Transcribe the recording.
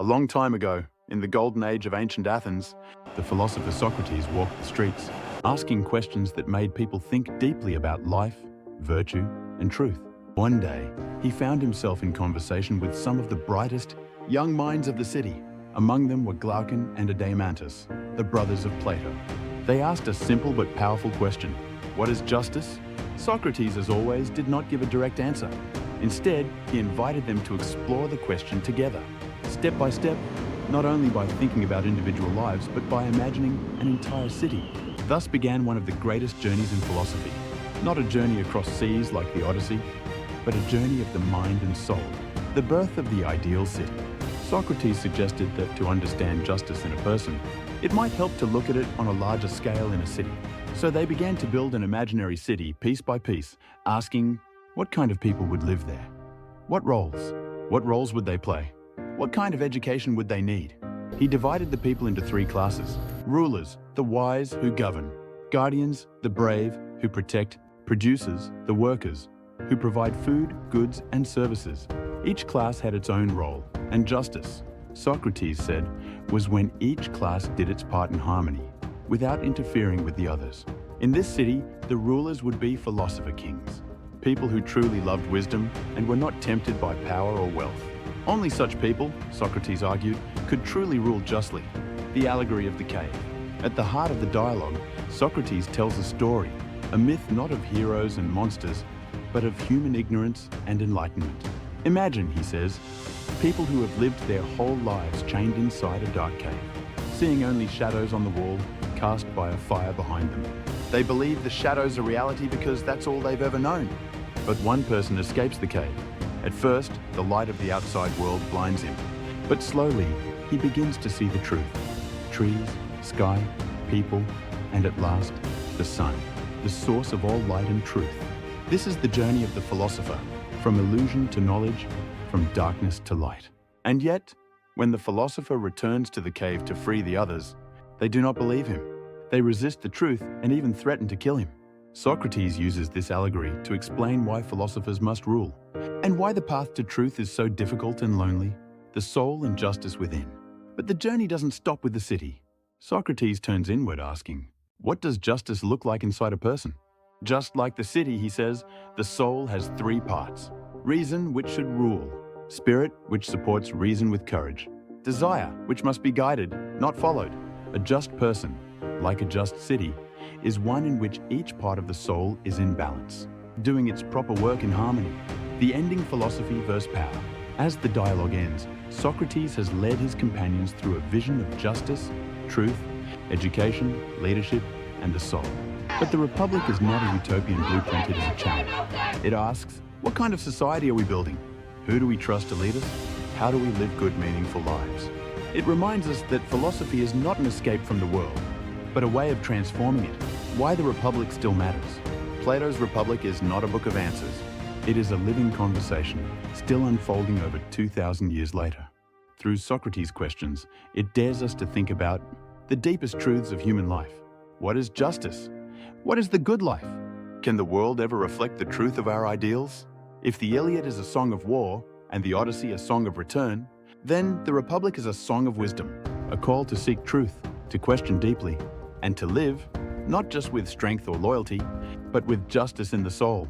long time ago, in the golden age of ancient Athens, the philosopher Socrates walked the streets, asking questions that made people think deeply about life, virtue, and truth. One day, he found himself in conversation with some of the brightest young minds of the city. Among them were Glaucon and Adeimantus, the brothers of Plato. They asked a simple but powerful question: what is justice? Socrates, as always, did not give a direct answer. Instead, he invited them to explore the question together, step by step, not only by thinking about individual lives, but by imagining an entire city. Thus began one of the greatest journeys in philosophy. Not a journey across seas like the Odyssey, but a journey of the mind and soul, the birth of the ideal city. Socrates suggested that to understand justice in a person, it might help to look at it on a larger scale in a city. So they began to build an imaginary city piece by piece, asking what kind of people would live there? What roles? What roles would they play? What kind of education would they need? He divided the people into three classes: rulers, the wise who govern; guardians, the brave who protect; producers, the workers who provide food, goods, and services. Each class had its own role, and justice, Socrates said, was when each class did its part in harmony, without interfering with the others. In this city, the rulers would be philosopher kings, people who truly loved wisdom and were not tempted by power or wealth. Only such people, Socrates argued, could truly rule justly. The allegory of the cave. At the heart of the dialogue, Socrates tells a story, a myth not of heroes and monsters, but of human ignorance and enlightenment. Imagine, he says, people who have lived their whole lives chained inside a dark cave, seeing only shadows on the wall cast by a fire behind them. They believe the shadows are reality because that's all they've ever known. But one person escapes the cave. At first, the light of the outside world blinds him, but slowly he begins to see the truth. Trees, sky, people, and at last, the sun, the source of all light and truth. This is the journey of the philosopher, from illusion to knowledge, from darkness to light. And yet, when the philosopher returns to the cave to free the others, they do not believe him. They resist the truth and even threaten to kill him. Socrates uses this allegory to explain why philosophers must rule, and why the path to truth is so difficult and lonely, the soul and justice within. But the journey doesn't stop with the city. Socrates turns inward, asking, what does justice look like inside a person? Just like the city, he says, the soul has three parts: reason, which should rule; spirit, which supports reason with courage; desire, which must be guided, not followed. A just person, like a just city, is one in which each part of the soul is in balance, doing its proper work in harmony. The ending: philosophy versus power. As the dialogue ends, Socrates has led his companions through a vision of justice, truth, education, leadership, and the soul. But the Republic is not a utopian blueprinted as a challenge. It asks, what kind of society are we building? Who do we trust to lead us? How do we live good, meaningful lives? It reminds us that philosophy is not an escape from the world, but a way of transforming it. Why the Republic still matters. Plato's Republic is not a book of answers. It is a living conversation, still unfolding over 2,000 years later. Through Socrates' questions, it dares us to think about the deepest truths of human life. What is justice? What is the good life? Can the world ever reflect the truth of our ideals? If the Iliad is a song of war and the Odyssey a song of return, then the Republic is a song of wisdom, a call to seek truth, to question deeply, and to live, not just with strength or loyalty, but with justice in the soul.